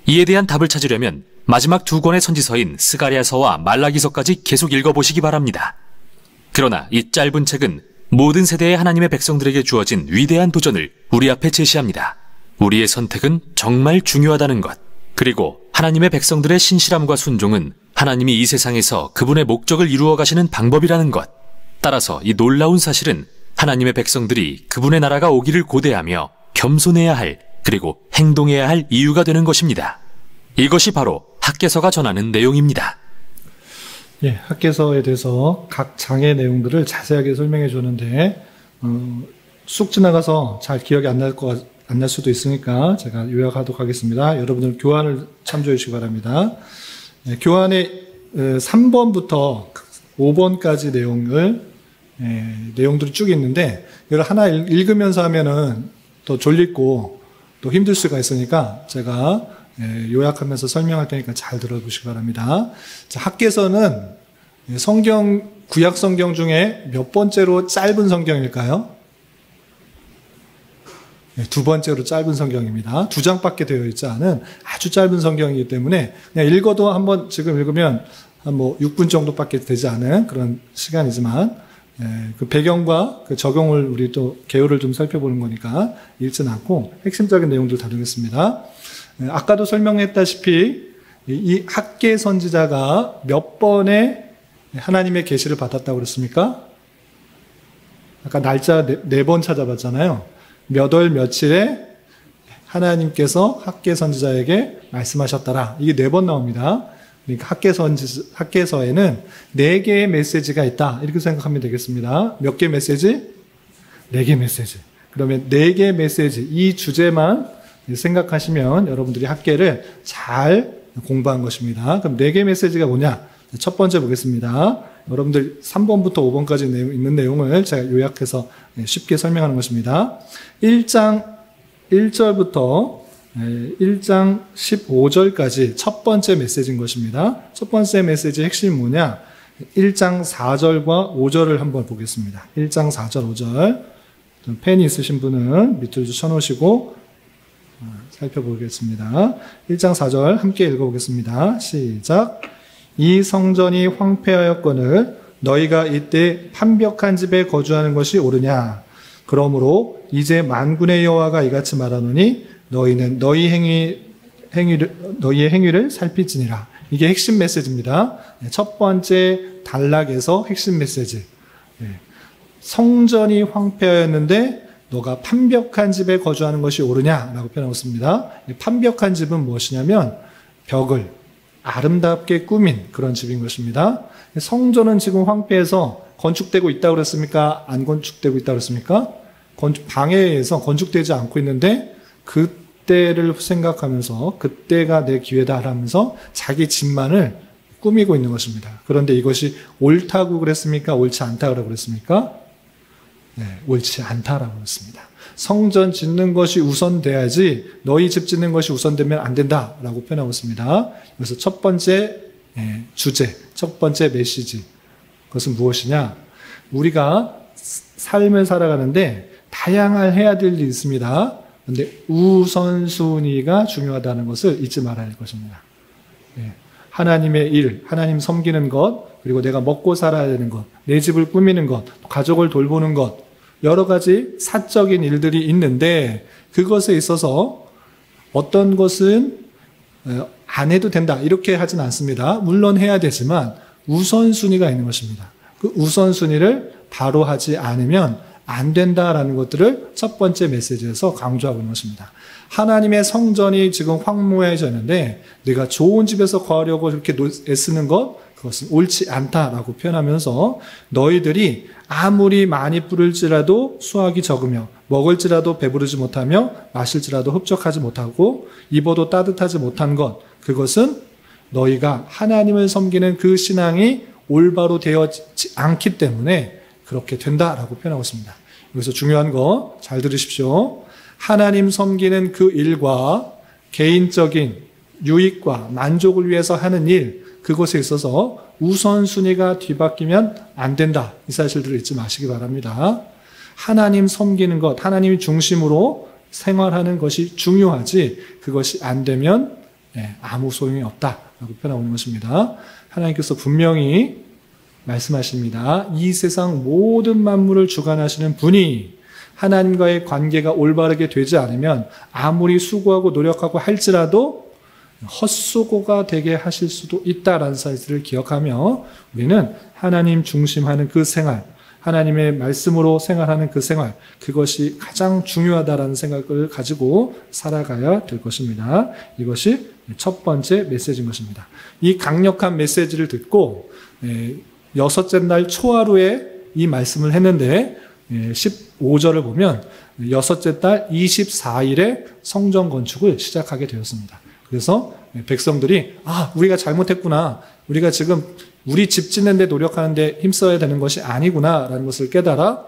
이에 대한 답을 찾으려면 마지막 두 권의 선지서인 스가랴서와 말라기서까지 계속 읽어보시기 바랍니다. 그러나 이 짧은 책은 모든 세대의 하나님의 백성들에게 주어진 위대한 도전을 우리 앞에 제시합니다. 우리의 선택은 정말 중요하다는 것, 그리고 하나님의 백성들의 신실함과 순종은 하나님이 이 세상에서 그분의 목적을 이루어 가시는 방법이라는 것. 따라서 이 놀라운 사실은 하나님의 백성들이 그분의 나라가 오기를 고대하며 겸손해야 할, 그리고 행동해야 할 이유가 되는 것입니다. 이것이 바로 학개서가 전하는 내용입니다. 예, 학개서에 대해서 각 장의 내용들을 자세하게 설명해 주는데 쑥 지나가서 잘 기억이 안 날 수도 있으니까 제가 요약하도록 하겠습니다. 여러분들 교환을 참조해 주시기 바랍니다. 예, 교환의 3번부터 5번까지 내용들이 쭉 있는데 이걸 하나 읽으면서 하면은 또 졸리고 또 힘들 수가 있으니까 제가 요약하면서 설명할 테니까 잘 들어보시기 바랍니다. 자, 학개서는 성경, 구약 성경 중에 몇 번째로 짧은 성경일까요? 두 번째로 짧은 성경입니다. 2장밖에 되어 있지 않은 아주 짧은 성경이기 때문에 그냥 읽어도 한번 지금 읽으면 한 6분 정도밖에 되지 않은 그런 시간이지만 그 배경과 그 적용을 우리 또 개요를 좀 살펴보는 거니까 읽지는 않고 핵심적인 내용들 다루겠습니다. 아까도 설명했다시피 이 학개 선지자가 몇 번의 하나님의 계시를 받았다고 그랬습니까? 아까 날짜 4번 찾아봤잖아요. 몇 월 며칠에 하나님께서 학개 선지자에게 말씀하셨더라. 이게 4번 나옵니다. 그러니까 학개서에는 4개의 메시지가 있다. 이렇게 생각하면 되겠습니다. 몇 개 메시지? 4개 메시지. 그러면 4개의 메시지, 이 주제만 생각하시면 여러분들이 학개를 잘 공부한 것입니다. 그럼 4개의 메시지가 뭐냐? 첫 번째 보겠습니다. 여러분들 3번부터 5번까지 있는 내용을 제가 요약해서 쉽게 설명하는 것입니다. 1장 1절부터 1장 15절까지 첫 번째 메시지인 것입니다. 첫 번째 메시지의 핵심이 뭐냐? 1장 4절과 5절을 한번 보겠습니다. 1장 4절, 5절. 펜이 있으신 분은 밑으로 쳐놓으시고 살펴보겠습니다. 1장 4절 함께 읽어보겠습니다. 시작. 이 성전이 황폐하였거늘 너희가 이때 판벽한 집에 거주하는 것이 옳으냐? 그러므로 이제 만군의 여호와가 이같이 말하노니 너희는 너희의 행위를 살피지니라. 이게 핵심 메시지입니다. 첫 번째 단락에서 핵심 메시지. 성전이 황폐하였는데 너가 판벽한 집에 거주하는 것이 옳으냐라고 표현하고 있습니다. 판벽한 집은 무엇이냐면 벽을 아름답게 꾸민 그런 집인 것입니다. 성전은 지금 황폐해서 건축되고 있다고 그랬습니까? 안 건축되고 있다고 그랬습니까? 방해에서 건축되지 않고 있는데 그때를 생각하면서 그때가 내 기회다 하면서 자기 집만을 꾸미고 있는 것입니다. 그런데 이것이 옳다고 그랬습니까? 옳지 않다고 그랬습니까? 네, 옳지 않다라고 했습니다. 성전 짓는 것이 우선돼야지 너희 집 짓는 것이 우선되면 안 된다라고 표현하고 있습니다. 그래서 첫 번째 주제, 첫 번째 메시지, 그것은 무엇이냐? 우리가 삶을 살아가는데 다양한 해야 될 일이 있습니다. 그런데 우선순위가 중요하다는 것을 잊지 말아야 할 것입니다. 하나님의 일, 하나님 섬기는 것, 그리고 내가 먹고 살아야 되는 것, 내 집을 꾸미는 것, 가족을 돌보는 것, 여러 가지 사적인 일들이 있는데 그것에 있어서 어떤 것은 안 해도 된다 이렇게 하진 않습니다. 물론 해야 되지만 우선순위가 있는 것입니다. 그 우선순위를 바로 하지 않으면 안 된다라는 것들을 첫 번째 메시지에서 강조하고 있는 것입니다. 하나님의 성전이 지금 황무해졌는데 내가 좋은 집에서 거하려고 이렇게 애쓰는 것, 그것은 옳지 않다라고 표현하면서 너희들이 아무리 많이 뿌릴지라도 수확이 적으며 먹을지라도 배부르지 못하며 마실지라도 흡족하지 못하고 입어도 따뜻하지 못한 것, 그것은 너희가 하나님을 섬기는 그 신앙이 올바로 되어지 않기 때문에 그렇게 된다라고 표현하고 있습니다. 여기서 중요한 거 잘 들으십시오. 하나님 섬기는 그 일과 개인적인 유익과 만족을 위해서 하는 일, 그것에 있어서 우선순위가 뒤바뀌면 안 된다. 이 사실들을 잊지 마시기 바랍니다. 하나님 섬기는 것, 하나님이 중심으로 생활하는 것이 중요하지 그것이 안 되면 아무 소용이 없다라고 표현하고 있는 것입니다. 하나님께서 분명히 말씀하십니다. 이 세상 모든 만물을 주관하시는 분이 하나님과의 관계가 올바르게 되지 않으면 아무리 수고하고 노력하고 할지라도 헛수고가 되게 하실 수도 있다라는 사실을 기억하며 우리는 하나님 중심하는 그 생활, 하나님의 말씀으로 생활하는 그 생활, 그것이 가장 중요하다라는 생각을 가지고 살아가야 될 것입니다. 이것이 첫 번째 메시지인 것입니다. 이 강력한 메시지를 듣고 여섯째 날 초하루에 이 말씀을 했는데 15절을 보면 여섯째 달 24일에 성전 건축을 시작하게 되었습니다. 그래서 백성들이 우리가 잘못했구나. 우리가 지금 우리 집 짓는 데 노력하는데 힘써야 되는 것이 아니구나 라는 것을 깨달아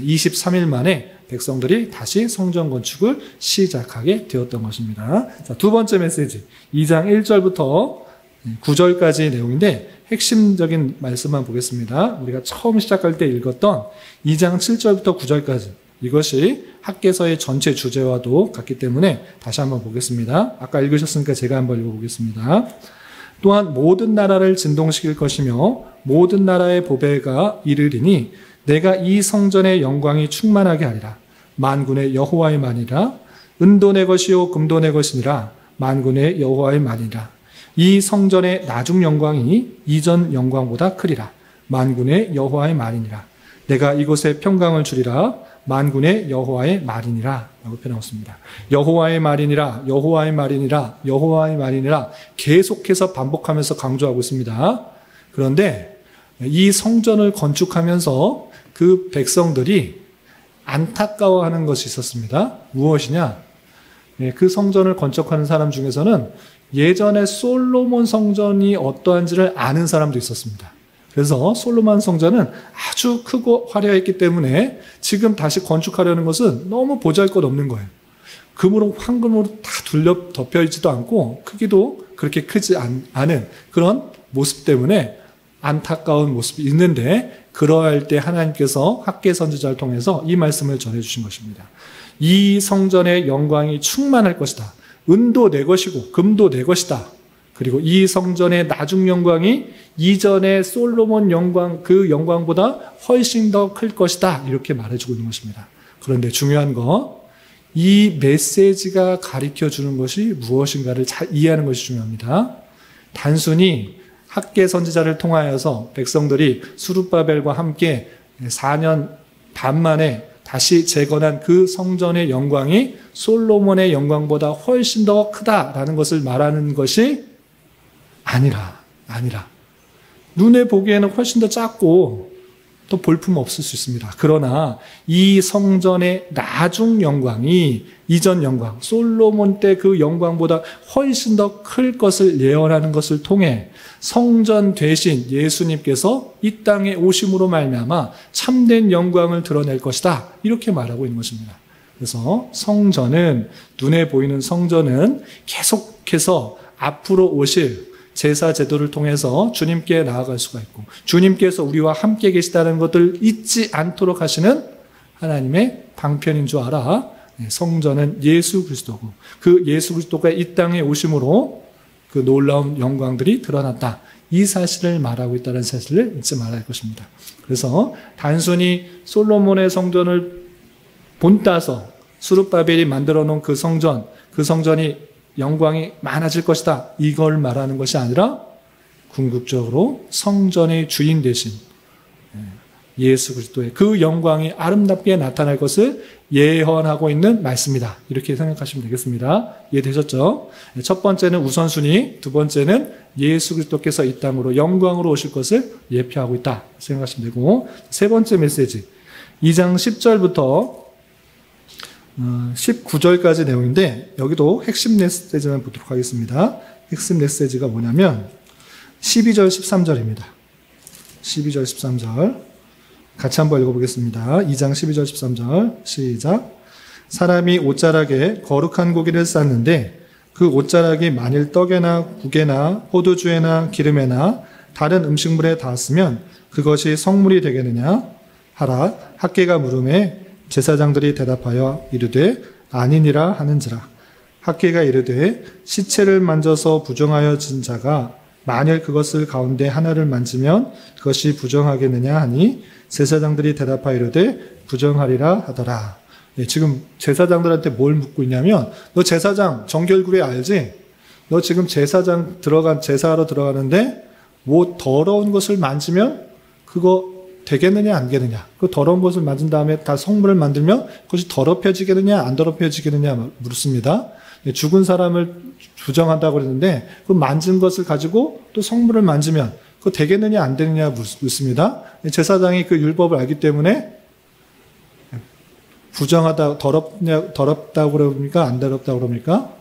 23일 만에 백성들이 다시 성전 건축을 시작하게 되었던 것입니다. 자, 두 번째 메시지 2장 1절부터 9절까지 내용인데 핵심적인 말씀만 보겠습니다. 우리가 처음 시작할 때 읽었던 2장 7절부터 9절까지 이것이 학개서의 전체 주제와도 같기 때문에 다시 한번 보겠습니다. 아까 읽으셨으니까 제가 한번 읽어보겠습니다. 또한 모든 나라를 진동시킬 것이며 모든 나라의 보배가 이르리니 내가 이 성전의 영광이 충만하게 하리라. 만군의 여호와의 만이라. 은도 내 것이요 금도 내 것이니라. 만군의 여호와의 만이라. 이 성전의 나중 영광이 이전 영광보다 크리라. 만군의 여호와의 말이니라. 내가 이곳에 평강을 주리라. 만군의 여호와의 말이니라 라고 표현하였습니다. 여호와의 말이니라, 여호와의 말이니라, 여호와의 말이니라 계속해서 반복하면서 강조하고 있습니다. 그런데 이 성전을 건축하면서 그 백성들이 안타까워하는 것이 있었습니다. 무엇이냐? 그 성전을 건축하는 사람 중에서는 예전에 솔로몬 성전이 어떠한지를 아는 사람도 있었습니다. 그래서 솔로몬 성전은 아주 크고 화려했기 때문에 지금 다시 건축하려는 것은 너무 보잘것없는 거예요. 금으로 황금으로 다 덮여 있지도 않고 크기도 그렇게 크지 않은 그런 모습 때문에 안타까운 모습이 있는데 그러할 때 하나님께서 학개 선지자를 통해서 이 말씀을 전해주신 것입니다. 이 성전의 영광이 충만할 것이다. 은도 내 것이고 금도 내 것이다. 그리고 이 성전의 나중 영광이 이전의 솔로몬 영광, 그 영광보다 훨씬 더 클 것이다. 이렇게 말해주고 있는 것입니다. 그런데 중요한 거, 이 메시지가 가르쳐주는 것이 무엇인가를 잘 이해하는 것이 중요합니다. 단순히 학개 선지자를 통하여서 백성들이 스룹바벨과 함께 4년 반 만에 다시 재건한 그 성전의 영광이 솔로몬의 영광보다 훨씬 더 크다라는 것을 말하는 것이 아니라 눈에 보기에는 훨씬 더 작고 또 볼품 없을 수 있습니다. 그러나 이 성전의 나중 영광이 이전 영광, 솔로몬 때 그 영광보다 훨씬 더 클 것을 예언하는 것을 통해 성전 대신 예수님께서 이 땅에 오심으로 말미암아 참된 영광을 드러낼 것이다. 이렇게 말하고 있는 것입니다. 그래서 성전은, 눈에 보이는 성전은 계속해서 앞으로 오실 제사 제도를 통해서 주님께 나아갈 수가 있고 주님께서 우리와 함께 계시다는 것을 잊지 않도록 하시는 하나님의 방편인 줄 알아. 성전은 예수 그리스도고 그 예수 그리스도가 이 땅에 오심으로 그 놀라운 영광들이 드러났다. 이 사실을 말하고 있다는 사실을 잊지 말아야 할 것입니다. 그래서 단순히 솔로몬의 성전을 본따서 수룹바벨이 만들어 놓은 그 성전이 영광이 많아질 것이다. 이걸 말하는 것이 아니라 궁극적으로 성전의 주인 되신 예수 그리스도의 그 영광이 아름답게 나타날 것을 예언하고 있는 말씀이다. 이렇게 생각하시면 되겠습니다. 이해되셨죠? 첫 번째는 우선순위, 두 번째는 예수 그리스도께서 이 땅으로 영광으로 오실 것을 예표하고 있다. 생각하시면 되고, 세 번째 메시지 2장 10절부터 19절까지 내용인데 여기도 핵심 메시지만 보도록 하겠습니다. 핵심 메시지가 뭐냐면 12절 13절입니다. 12절 13절 같이 한번 읽어보겠습니다. 2장 12절 13절 시작. 사람이 옷자락에 거룩한 고기를 쌓는데 그 옷자락이 만일 떡에나 국에나 포도주에나 기름에나 다른 음식물에 닿았으면 그것이 성물이 되겠느냐 하라. 학개가 물음에 제사장들이 대답하여 이르되 아니니라 하는지라. 학개가 이르되 시체를 만져서 부정하여진 자가 만일 그것을 가운데 하나를 만지면 그것이 부정하겠느냐 하니 제사장들이 대답하여 이르되 부정하리라 하더라. 지금 제사장들한테 뭘 묻고 있냐면 너 제사장 정결구례 알지? 너 지금 제사하러 들어가는데 뭐 더러운 것을 만지면 그거 되겠느냐 안 되겠느냐. 그 더러운 것을 만진 다음에 다 성물을 만들면 그것이 더럽혀지겠느냐 안 더럽혀지겠느냐 묻습니다. 죽은 사람을 부정한다고 그랬는데 그 만진 것을 가지고 또 성물을 만지면 그거 되겠느냐 안 되느냐 묻습니다. 제사장이 그 율법을 알기 때문에 부정하다 더럽다고 그럽니까 안 더럽다고 그럽니까?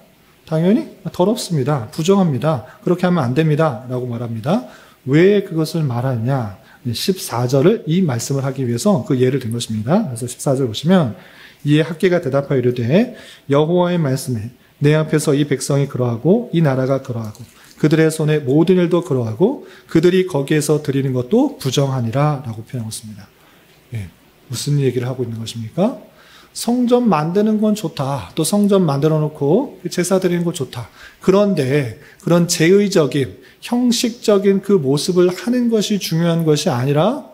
당연히 더럽습니다. 부정합니다. 그렇게 하면 안 됩니다. 라고 말합니다. 왜 그것을 말하느냐? 14절을 이 말씀을 하기 위해서 그 예를 든 것입니다. 그래서 14절 보시면 이에 학개가 대답하여 이르되 여호와의 말씀에 내 앞에서 이 백성이 그러하고 이 나라가 그러하고 그들의 손에 모든 일도 그러하고 그들이 거기에서 드리는 것도 부정하니라 라고 표현하고 있습니다. 무슨 얘기를 하고 있는 것입니까? 성전 만드는 건 좋다. 또 성전 만들어 놓고 제사 드리는 거 좋다. 그런데 그런 제의적인 형식적인 그 모습을 하는 것이 중요한 것이 아니라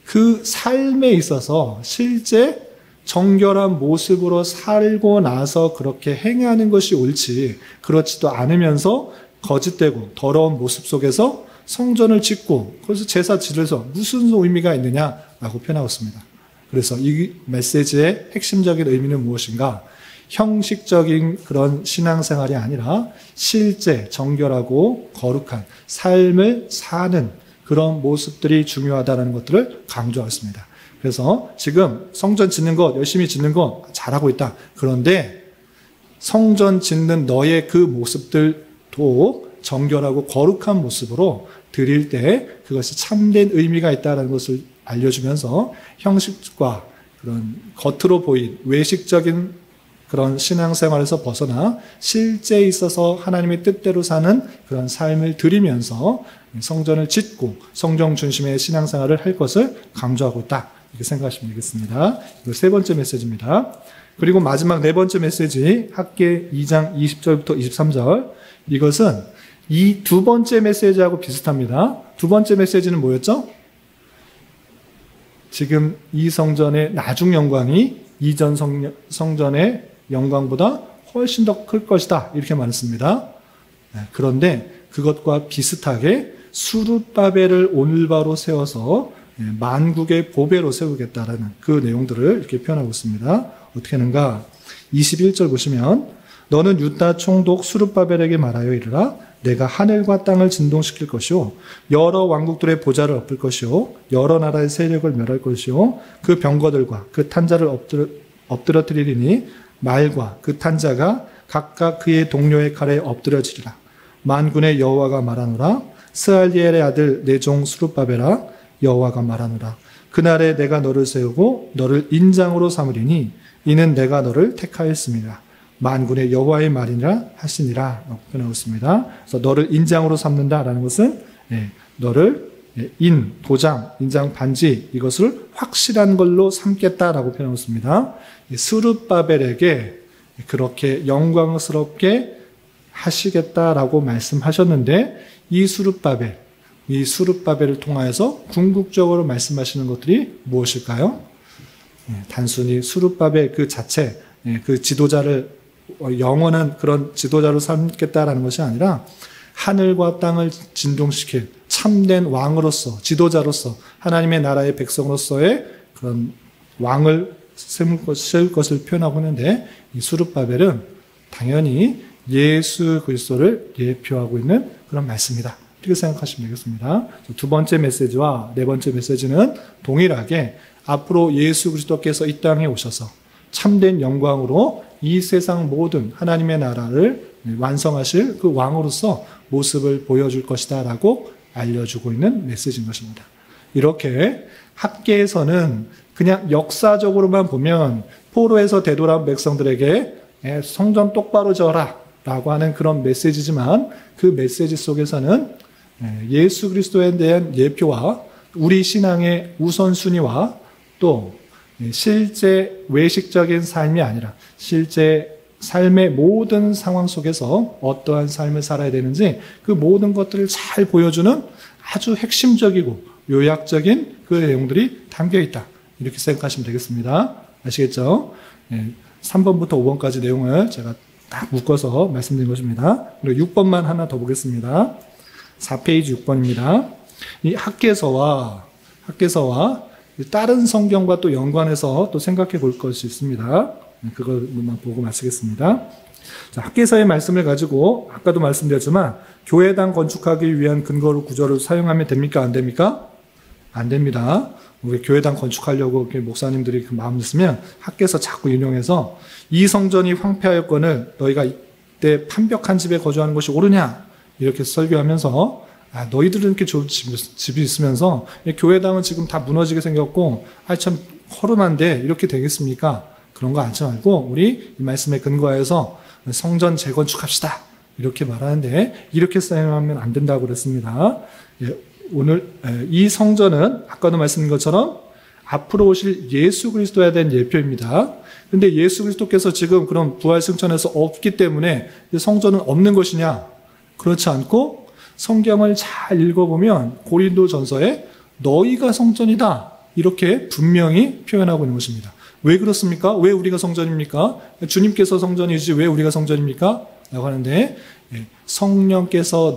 그 삶에 있어서 실제 정결한 모습으로 살고 나서 그렇게 행하는 것이 옳지 그렇지도 않으면서 거짓되고 더러운 모습 속에서 성전을 짓고 그래서 제사 지르서 무슨 의미가 있느냐라고 표현하고 있습니다. 그래서 이 메시지의 핵심적인 의미는 무엇인가? 형식적인 그런 신앙생활이 아니라 실제 정결하고 거룩한 삶을 사는 그런 모습들이 중요하다는 것들을 강조했습니다. 그래서 지금 성전 짓는 것, 열심히 짓는 것 잘하고 있다. 그런데 성전 짓는 너의 그 모습들도 정결하고 거룩한 모습으로 드릴 때 그것이 참된 의미가 있다는 것을 알려주면서 형식과 그런 겉으로 보인 외식적인 그런 신앙생활에서 벗어나 실제 있어서 하나님의 뜻대로 사는 그런 삶을 드리면서 성전을 짓고 성전 중심의 신앙생활을 할 것을 강조하고 있다. 이렇게 생각하시면 되겠습니다. 이거 세 번째 메시지입니다. 그리고 마지막 네 번째 메시지 학개 2장 20절부터 23절 이것은 이 두 번째 메시지하고 비슷합니다. 두 번째 메시지는 뭐였죠? 지금 이 성전의 나중 영광이 이전 성전의 영광보다 훨씬 더 클 것이다. 이렇게 말했습니다. 그런데 그것과 비슷하게 수룹바벨을 오늘바로 세워서 만국의 보배로 세우겠다라는 그 내용들을 이렇게 표현하고 있습니다. 어떻게 하는가? 21절 보시면 너는 유다 총독 수룹바벨에게 말하여 이르라 내가 하늘과 땅을 진동시킬 것이요 여러 왕국들의 보좌를 엎을 것이요 여러 나라의 세력을 멸할 것이요 그 병거들과 그 탄자를 엎드러뜨리리니 말과 그 탄자가 각각 그의 동료의 칼에 엎드려지리라. 만군의 여호와가 말하노라 스알리엘의 아들 내 종 수룹바벨아 여호와가 말하노라 그날에 내가 너를 세우고 너를 인장으로 삼으리니 이는 내가 너를 택하였습니다. 만군의 여호와의 말이라 하시니라 라고 표현하고 있습니다. 그래서 너를 인장으로 삼는다라는 것은 너를 도장, 인장 반지 이것을 확실한 걸로 삼겠다라고 표현하고 있습니다. 수룹바벨에게 그렇게 영광스럽게 하시겠다라고 말씀하셨는데 이 수룹바벨을 통하여서 궁극적으로 말씀하시는 것들이 무엇일까요? 단순히 수룹바벨 그 자체, 그 지도자를 영원한 그런 지도자로 삼겠다라는 것이 아니라 하늘과 땅을 진동시킬 참된 왕으로서, 지도자로서, 하나님의 나라의 백성으로서의 그런 왕을 세울 것을 표현하고 있는데, 이 수룹바벨은 당연히 예수 그리스도를 예표하고 있는 그런 말씀이다. 이렇게 생각하시면 되겠습니다. 두 번째 메시지와 네 번째 메시지는 동일하게 앞으로 예수 그리스도께서 이 땅에 오셔서 참된 영광으로 이 세상 모든 하나님의 나라를 완성하실 그 왕으로서 모습을 보여줄 것이다 라고 알려주고 있는 메시지인 것입니다. 이렇게 학계에서는 그냥 역사적으로만 보면 포로에서 되돌아온 백성들에게 성전 똑바로 지어라 라고 하는 그런 메시지지만, 그 메시지 속에서는 예수 그리스도에 대한 예표와 우리 신앙의 우선순위와 또 실제 외식적인 삶이 아니라 실제 삶의 모든 상황 속에서 어떠한 삶을 살아야 되는지 그 모든 것들을 잘 보여주는 아주 핵심적이고 요약적인 그 내용들이 담겨 있다. 이렇게 생각하시면 되겠습니다. 아시겠죠? 3번부터 5번까지 내용을 제가 딱 묶어서 말씀드린 것입니다. 그리고 6번만 하나 더 보겠습니다. 4페이지 6번입니다. 이 학개서와 다른 성경과 또 연관해서 또 생각해 볼 것이 있습니다. 그것만 보고 마치겠습니다. 자, 학개서의 말씀을 가지고 아까도 말씀드렸지만 교회당 건축하기 위한 근거로 구절을 사용하면 됩니까? 안 됩니까? 안 됩니다. 우리 교회당 건축하려고 목사님들이 그 마음 있으면 학개서 자꾸 인용해서 이 성전이 황폐하였거늘 너희가 이때 판벽한 집에 거주하는 것이 옳으냐? 이렇게 설교하면서 너희들은 이렇게 좋은 집이 있으면서 교회당은 지금 다 무너지게 생겼고 참 허름한데 이렇게 되겠습니까? 그런 거 하지 말고 우리 이 말씀에 근거해서 성전 재건축합시다. 이렇게 말하는데 이렇게 사용하면 안 된다고 그랬습니다. 오늘 이 성전은 아까도 말씀드린 것처럼 앞으로 오실 예수 그리스도에 대한 예표입니다. 그런데 예수 그리스도께서 지금 그런 부활 승천에서 없기 때문에 성전은 없는 것이냐? 그렇지 않고 성경을 잘 읽어보면 고린도전서에 너희가 성전이다 이렇게 분명히 표현하고 있는 것입니다. 왜 그렇습니까? 왜 우리가 성전입니까? 주님께서 성전이지 왜 우리가 성전입니까? 라고 하는데 성령께서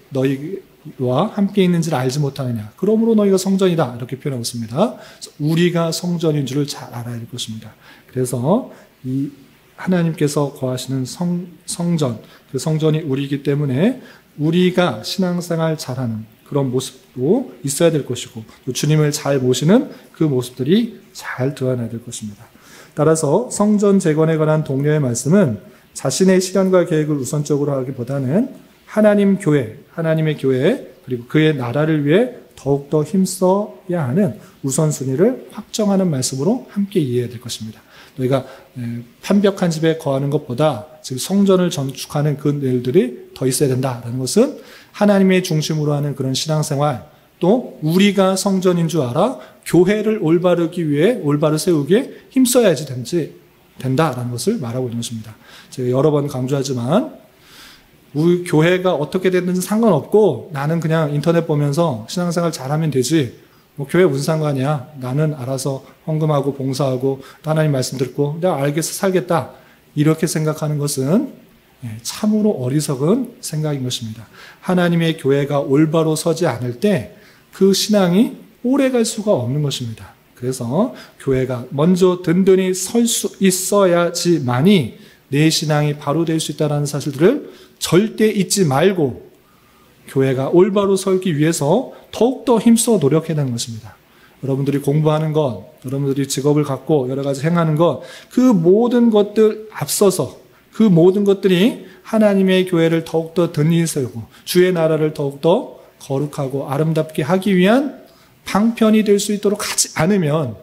너희와 함께 있는지를 알지 못하느냐. 그러므로 너희가 성전이다. 이렇게 표현하고 있습니다. 우리가 성전인 줄을 잘 알아야 될 것입니다. 그래서 이 하나님께서 거하시는 성전, 그 성전이 우리이기 때문에 우리가 신앙생활 잘하는 그런 모습도 있어야 될 것이고 또 주님을 잘 모시는 그 모습들이 잘 드러나야 될 것입니다. 따라서 성전 재건에 관한 동료의 말씀은 자신의 실현과 계획을 우선적으로 하기보다는 하나님의 교회 그리고 그의 나라를 위해 더욱더 힘써야 하는 우선순위를 확정하는 말씀으로 함께 이해해야 될 것입니다. 너희가 판벽한 집에 거하는 것보다 지금 성전을 건축하는 그 일들이 더 있어야 된다라는 것은 하나님의 중심으로 하는 그런 신앙생활, 또 우리가 성전인 줄 알아 교회를 올바로 세우기에 힘써야지 된다라는 것을 말하고 있는 것입니다. 제가 여러 번 강조하지만 우리 교회가 어떻게 됐는지 상관없고 나는 그냥 인터넷 보면서 신앙생활 잘하면 되지 교회 무슨 상관이야. 나는 알아서 헌금하고 봉사하고 또 하나님 말씀 듣고 내가 알겠어 살겠다. 이렇게 생각하는 것은 참으로 어리석은 생각인 것입니다. 하나님의 교회가 올바로 서지 않을 때 그 신앙이 오래갈 수가 없는 것입니다. 그래서 교회가 먼저 든든히 설 수 있어야지만이 내 신앙이 바로 될 수 있다는 사실들을 절대 잊지 말고 교회가 올바로 서기 위해서 더욱더 힘써 노력해야 되는 것입니다. 여러분들이 공부하는 것, 여러분들이 직업을 갖고 여러 가지 행하는 것, 그 모든 것들 앞서서 그 모든 것들이 하나님의 교회를 더욱더 든든히 세우고 주의 나라를 더욱더 거룩하고 아름답게 하기 위한 방편이 될 수 있도록 하지 않으면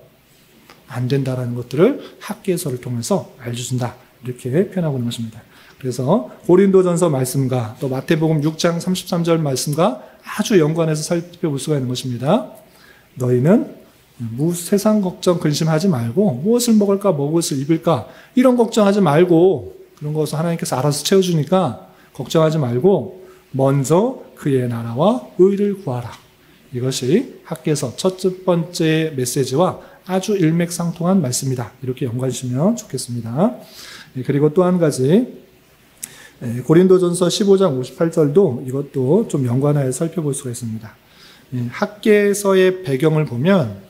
안 된다라는 것들을 학개서를 통해서 알려준다. 이렇게 표현하고 있는 것입니다. 그래서 고린도전서 말씀과 또 마태복음 6장 33절 말씀과 아주 연관해서 살펴볼 수가 있는 것입니다. 너희는 세상 걱정 근심하지 말고 무엇을 먹을까 무엇을 입을까 이런 걱정하지 말고 그런 것을 하나님께서 알아서 채워주니까 걱정하지 말고 먼저 그의 나라와 의를 구하라. 이것이 학개서 첫 번째 메시지와 아주 일맥상통한 말씀이다. 이렇게 연관하시면 좋겠습니다. 그리고 또 한 가지, 고린도전서 15장 58절도 이것도 좀 연관하여 살펴볼 수가 있습니다. 학개서의 배경을 보면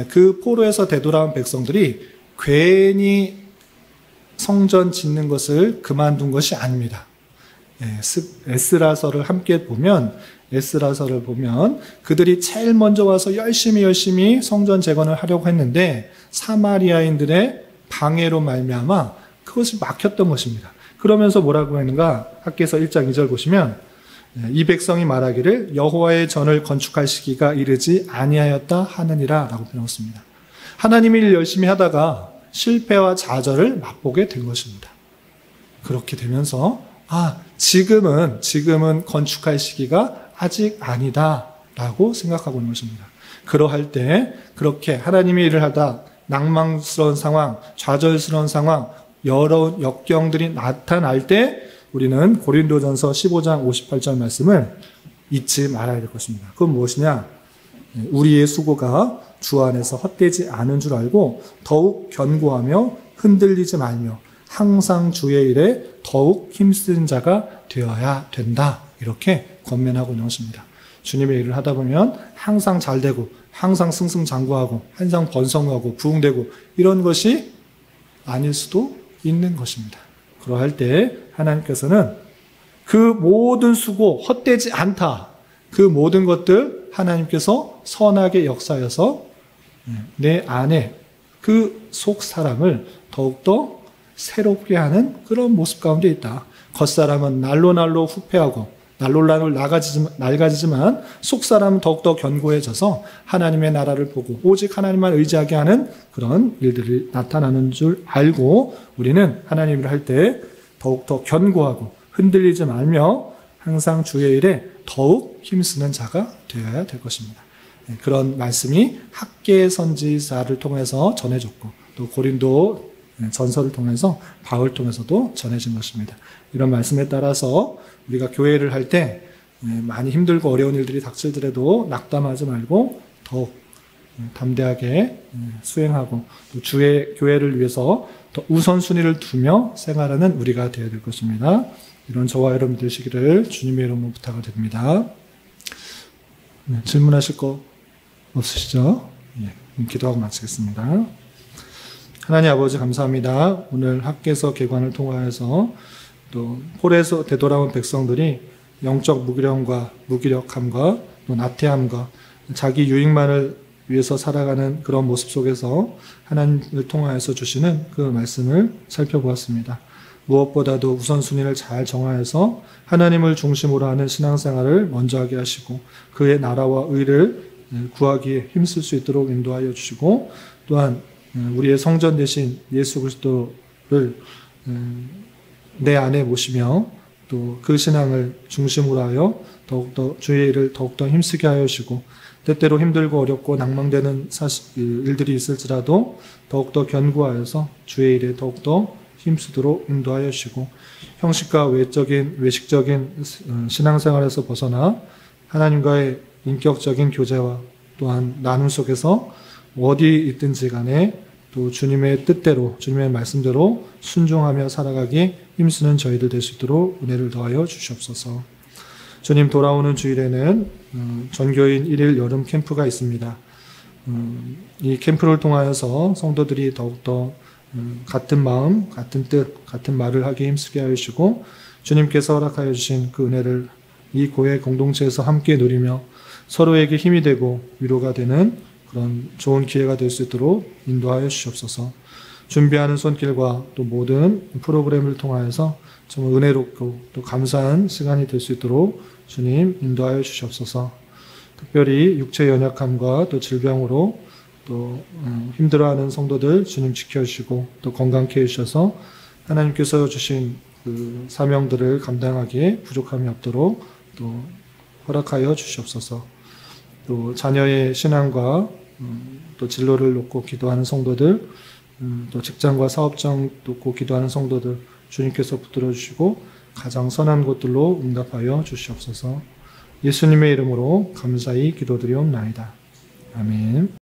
그 포로에서 되돌아온 백성들이 괜히 성전 짓는 것을 그만둔 것이 아닙니다. 에스라서를 함께 보면 그들이 제일 먼저 와서 열심히 성전 재건을 하려고 했는데 사마리아인들의 방해로 말미암아 그것이 막혔던 것입니다. 그러면서 뭐라고 했는가? 학개서 1장 2절 보시면 이 백성이 말하기를 여호와의 전을 건축할 시기가 이르지 아니하였다 하느니라 라고 표현했습니다. 하나님의 일 열심히 하다가 실패와 좌절을 맛보게 된 것입니다. 그렇게 되면서 지금은 건축할 시기가 아직 아니다 라고 생각하고 있는 것입니다. 그러할 때 그렇게 하나님의 일을 하다 낭망스러운 상황, 좌절스러운 상황, 여러 역경들이 나타날 때 우리는 고린도전서 15장 58절 말씀을 잊지 말아야 될 것입니다. 그건 무엇이냐? 우리의 수고가 주 안에서 헛되지 않은 줄 알고 더욱 견고하며 흔들리지 말며 항상 주의 일에 더욱 힘쓰는 자가 되어야 된다. 이렇게 권면하고 있는 것입니다. 주님의 일을 하다 보면 항상 잘 되고 항상 승승장구하고 항상 번성하고 부흥되고 이런 것이 아닐 수도 있는 것입니다. 그러할 때 하나님께서는 그 모든 수고 헛되지 않다. 그 모든 것들 하나님께서 선하게 역사하여서 내 안에 그 속 사람을 더욱더 새롭게 하는 그런 모습 가운데 있다. 겉사람은 날로 후패하고 날로 낡아지지만 속사람은 더욱더 견고해져서 하나님의 나라를 보고 오직 하나님만 의지하게 하는 그런 일들이 나타나는 줄 알고 우리는 하나님을 할 때 더욱더 견고하고 흔들리지 말며 항상 주의 일에 더욱 힘쓰는 자가 되어야 될 것입니다. 그런 말씀이 학개 선지자를 통해서 전해졌고 또 고린도 전서를 통해서 바울 통해서도 전해진 것입니다. 이런 말씀에 따라서 우리가 교회를 할 때 많이 힘들고 어려운 일들이 닥칠더라도 낙담하지 말고 더욱 담대하게 수행하고 또 주의 교회를 위해서 더 우선순위를 두며 생활하는 우리가 되어야 될 것입니다. 이런 저와 여러분 되시기를 주님의 이름으로 부탁을 드립니다. 질문하실 거 없으시죠? 기도하고 마치겠습니다. 하나님 아버지 감사합니다. 오늘 학개서 개관을 통하여서 또 폴에서 되돌아온 백성들이 영적 무기력함과 또 나태함과 자기 유익만을 위해서 살아가는 그런 모습 속에서 하나님을 통하여서 주시는 그 말씀을 살펴보았습니다. 무엇보다도 우선순위를 잘 정하여서 하나님을 중심으로 하는 신앙생활을 먼저 하게 하시고 그의 나라와 의를 구하기에 힘쓸 수 있도록 인도하여 주시고 또한 우리의 성전 대신 예수 그리스도를 내 안에 모시며 또 그 신앙을 중심으로 하여 더욱더 주의 일을 더욱더 힘쓰게 하여 주시고 때때로 힘들고 어렵고 낭망되는 일들이 있을지라도 더욱더 견고하여서 주의 일에 더욱더 힘쓰도록 인도하여 주시고 형식과 외식적인 신앙생활에서 벗어나 하나님과의 인격적인 교제와 또한 나눔 속에서 어디 있든지 간에 또 주님의 뜻대로 주님의 말씀대로 순종하며 살아가기 힘쓰는 저희들 될 수 있도록 은혜를 더하여 주시옵소서. 주님 돌아오는 주일에는 전교인 1일 여름 캠프가 있습니다. 이 캠프를 통하여서 성도들이 더욱더 같은 마음, 같은 뜻, 같은 말을 하기 힘쓰게 하여 주시고 주님께서 허락하여 주신 그 은혜를 이 교회 공동체에서 함께 누리며 서로에게 힘이 되고 위로가 되는 그런 좋은 기회가 될 수 있도록 인도하여 주시옵소서. 준비하는 손길과 또 모든 프로그램을 통하여서 정말 은혜롭고 또 감사한 시간이 될 수 있도록 주님 인도하여 주시옵소서. 특별히 육체 연약함과 또 질병으로 또 힘들어하는 성도들 주님 지켜주시고 또 건강케 해주셔서 하나님께서 주신 그 사명들을 감당하기에 부족함이 없도록 또 허락하여 주시옵소서. 또 자녀의 신앙과 또 진로를 놓고 기도하는 성도들, 또 직장과 사업장 놓고 기도하는 성도들 주님께서 붙들어 주시고 가장 선한 것들로 응답하여 주시옵소서. 예수님의 이름으로 감사히 기도드리옵나이다. 아멘.